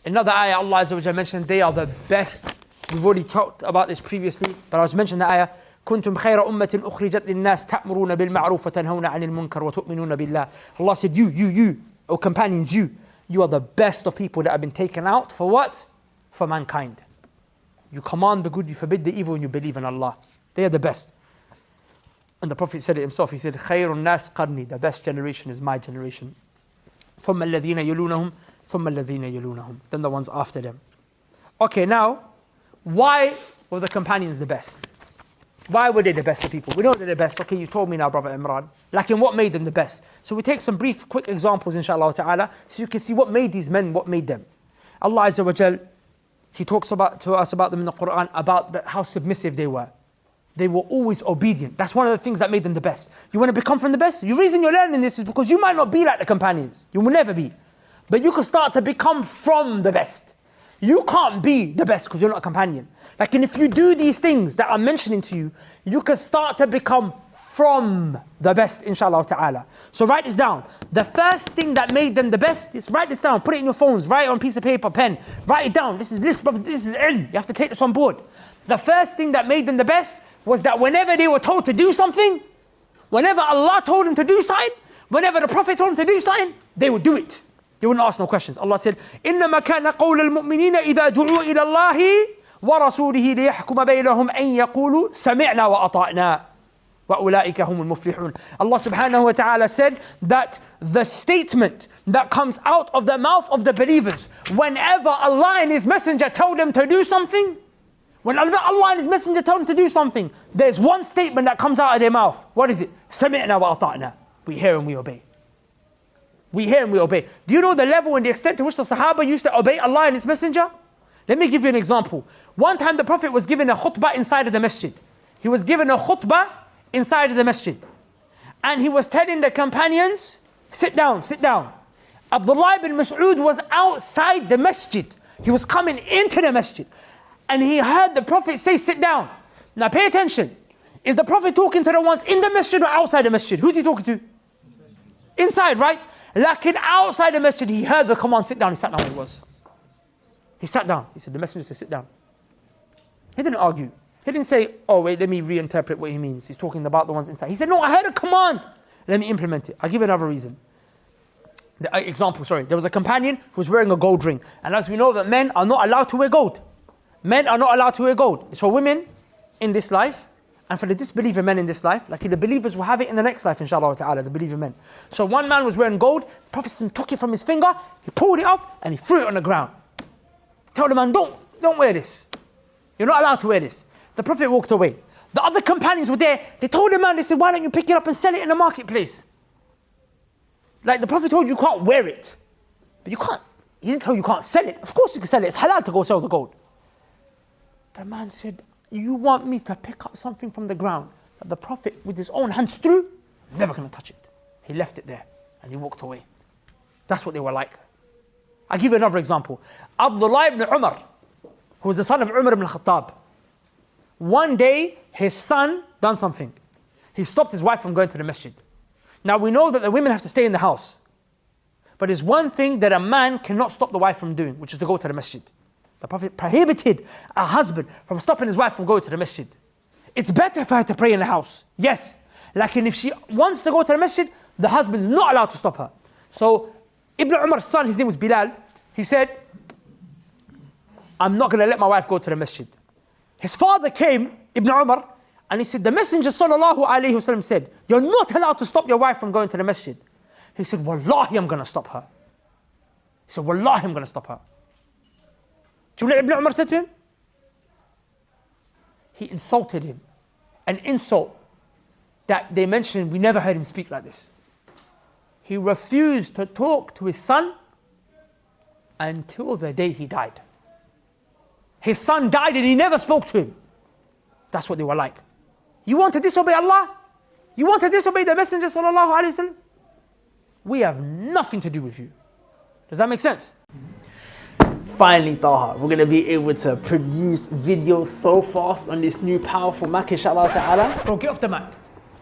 Another ayah, Allah Azza wa Jalla mentioned they are the best. We've already talked about this previously, but I was mentioning the ayah. كنتم خير أمة أخرجت للناس تأمرون بالمعروف وتنهون عن المنكر وتؤمنون بالله. Allah said, you, O companions, you are the best of people that have been taken out for what? For mankind. You command the good, you forbid the evil, and you believe in Allah. They are the best. And the Prophet said it himself. He said, خير الناس قرني. The best generation is my generation. ثم الذين يلونهم ثم الذين يلونهم. Then the ones after them. Okay, now, why were the companions the best? Why were they the best of people? We know they're the best. Okay, you told me now, Brother Imran. Like in what made them the best? So we take some brief, quick examples, inshallah ta'ala, so you can see what made these men, what made them. Allah Azza wa Jal, He talks to us about them in the Quran, about how submissive they were. They were always obedient. That's one of the things that made them the best. You want to become from the best? The reason you're learning this is because you might not be like the companions. You will never be. But you can start to become from the best. You can't be the best because you're not a companion. Like, and if you do these things that I'm mentioning to you, you can start to become from the best, inshallah ta'ala. So write this down. The first thing that made them the best is, write this down, put it in your phones, write it on a piece of paper, pen, write it down. This is ilm. You have to take this on board. The first thing that made them the best was that whenever they were told to do something, whenever Allah told them to do something, whenever the Prophet told them to do something, they would do it. They wouldn't ask no questions. Allah said, إِنَّمَا كَانَ قَوْلَ الْمُؤْمِنِينَ إِذَا دُعُوا إِلَى اللَّهِ وَرَسُولِهِ لِيَحْكُمَ بَيْنَهُمْ أَن يَقُولُوا سَمِعْنَا وَأَطَعْنَا وَأُولَٰئِكَ هُمُ الْمُفْلِحُونَ. Allah subhanahu wa ta'ala said that the statement that comes out of the mouth of the believers, whenever Allah and His Messenger tell them to do something, whenever Allah and His Messenger tell them to do something, there's one statement that comes out of their mouth. What is it? سَمِعْنَا وَأَطَعْنَا. We hear and we obey. We hear and we obey. Do you know the level and the extent to which the Sahaba used to obey Allah and His Messenger? Let me give you an example. One time the Prophet was given a khutbah inside of the masjid. He was given a khutbah inside of the masjid. And he was telling the companions, sit down, sit down. Abdullah ibn Mas'ud was outside the masjid. He was coming into the masjid. And he heard the Prophet say, sit down. Now pay attention. Is the Prophet talking to the ones in the masjid or outside the masjid? Who's he talking to? Inside, right? Like outside the masjid, he heard the command, sit down. He sat down where he was. He sat down. He said, the messenger said, sit down. He didn't argue. He didn't say, oh wait, let me reinterpret what he means. He's talking about the ones inside. He said, no, I heard a command. Let me implement it. I'll give you another reason. There was a companion who was wearing a gold ring. And as we know that men are not allowed to wear gold. Men are not allowed to wear gold. It's for women in this life, and for the disbeliever men in this life. Like the believers will have it in the next life, inshallah ta'ala, the believer men. So one man was wearing gold. The Prophet took it from his finger, he pulled it up, and he threw it on the ground. Tell the man, don't wear this. You're not allowed to wear this. The Prophet walked away. The other companions were there. They told the man, they said, why don't you pick it up and sell it in the marketplace? Like the Prophet told you, you can't wear it. But you can't. He didn't tell you can't sell it. Of course you can sell it. It's halal to go sell the gold. The man said, you want me to pick up something from the ground that the Prophet with his own hands threw? I'm never going to touch it. He left it there and he walked away. That's what they were like. I'll give you another example. Abdullah ibn Umar, who was the son of Umar ibn Khattab. One day, his son done something. He stopped his wife from going to the masjid. Now we know that the women have to stay in the house. But there's one thing that a man cannot stop the wife from doing, which is to go to the masjid. The Prophet prohibited a husband from stopping his wife from going to the masjid. It's better for her to pray in the house. Yes. Like if she wants to go to the masjid, the husband is not allowed to stop her. So Ibn Umar's son, his name was Bilal, he said, I'm not going to let my wife go to the masjid. His father came, Ibn Umar, and he said, the Messenger sallallahu alayhi wasallam said, you're not allowed to stop your wife from going to the masjid. He said, Wallahi, I'm going to stop her. He said, Wallahi, I'm going to stop her. Do you know what Ibn Umar said to him? He insulted him. An insult that they mentioned, we never heard him speak like this. He refused to talk to his son until the day he died. His son died and he never spoke to him. That's what they were like. You want to disobey Allah? You want to disobey the Messenger sallallahu alaihi wasallam? We have nothing to do with you. Does that make sense? Finally, Taha, we're going to be able to produce videos so fast on this new powerful Mac, inshallah ta'ala. Bro, get off the Mac.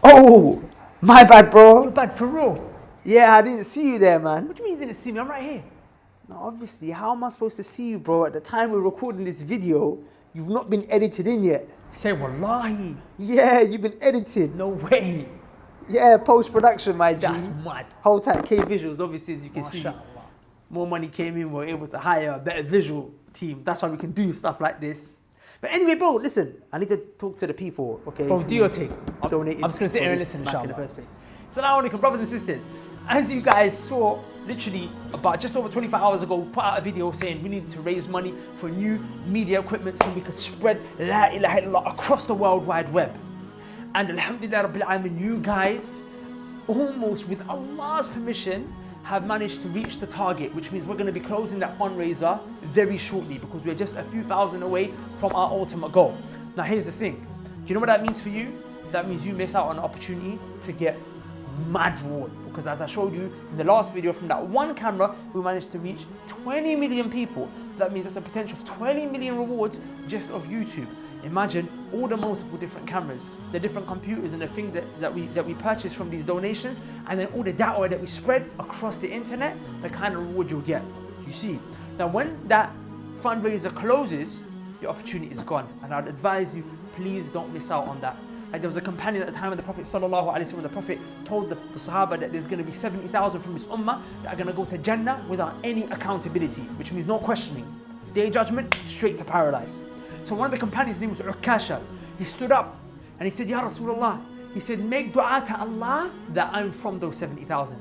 Oh, my bad, bro. You're bad for real. Yeah, I didn't see you there, man. What do you mean you didn't see me? I'm right here. Now, obviously, how am I supposed to see you, bro? At the time we're recording this video, you've not been edited in yet. Say wallahi. Yeah, you've been edited. No way. Yeah, post-production, my G. That's mad. Whole time K Visuals, obviously, as you can see. MashaAllah. More money came in, we're able to hire a better visual team. That's why we can do stuff like this. But anyway, bro, listen, I need to talk to the people, okay? Bro, do your thing. I'm Donated just going to sit here and for this listen, back in the inshallah. first place. So now, brothers and sisters, as you guys saw, literally about just over 24 hours ago, we put out a video saying we needed to raise money for new media equipment so we could spread La ilaha illallah across the World Wide Web. And alhamdulillah Rabbil Alamin, you guys, almost with Allah's permission, have managed to reach the target, which means we're going to be closing that fundraiser very shortly because we're just a few thousand away from our ultimate goal. Now here's the thing, do you know what that means for you? That means you miss out on an opportunity to get mad reward, because as I showed you in the last video, from that one camera we managed to reach 20 million people. That means there's a potential of 20 million rewards just of YouTube. Imagine all the multiple different cameras, the different computers and the thing that we purchase from these donations, and then all the data that we spread across the internet, the kind of reward you'll get. You see, now when that fundraiser closes, your opportunity is gone, and I'd advise you, please don't miss out on that. Like there was a companion at the time of the Prophet sallallahu alaihi wasallam. The Prophet told the Sahaba that there's going to be 70,000 from his ummah that are going to go to Jannah without any accountability, which means no questioning. Day of judgment, straight to paradise. So one of the companions' name was Ukasha. He stood up and he said, Ya Rasulullah, he said, make dua to Allah that I'm from those 70,000.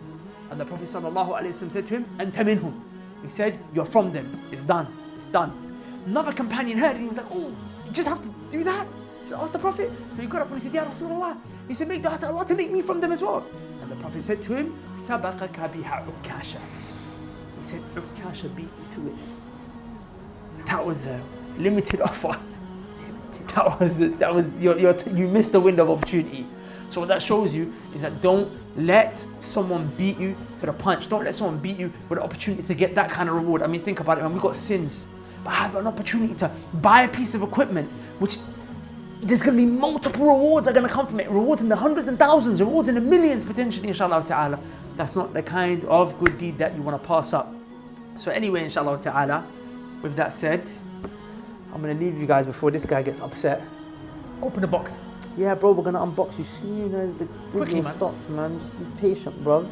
And the Prophet sallallahu alaihi wasallam said to him, Anta minhum. He said, you're from them. It's done. It's done. Another companion heard it and he was like, oh, you just have to do that? So asked the Prophet. So he got up and he said, Ya Rasulullah. He said, make dua to Allah to make me from them as well. And the Prophet said to him, Sabaqaka biha Ukasha. He said, Ukasha beat you to it. That was a limited offer. You missed the window of opportunity. So what that shows you is that don't let someone beat you to the punch. Don't let someone beat you with the opportunity to get that kind of reward. I mean, think about it, man. We've got sins, but I have an opportunity to buy a piece of equipment, which there's going to be multiple rewards that are going to come from it. Rewards in the hundreds and thousands, rewards in the millions potentially, inshallah ta'ala. That's not the kind of good deed that you want to pass up. So anyway, inshallah ta'ala, with that said, I'm going to leave you guys before this guy gets upset. Open the box. Yeah, bro, we're going to unbox you soon as the Quickly, video man. stops, man. Just be patient, bro.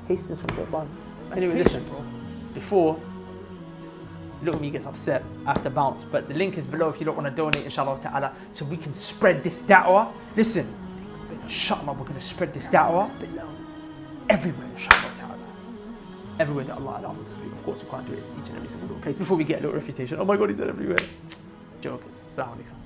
Hasten from Shaitan. Anyway, listen, bro. before Little Me gets upset, I have to bounce. But the link is below if you don't want to donate, inshallah ta'ala, so we can spread this da'wah. Listen, inshallah, we're going to spread this da'wah everywhere, inshallah ta'ala. Everywhere that Allah allows us to do. Of course, we can't do it each and every single little place. Before we get a little refutation, oh my God, he said everywhere. Jokers. Assalamu alaikum.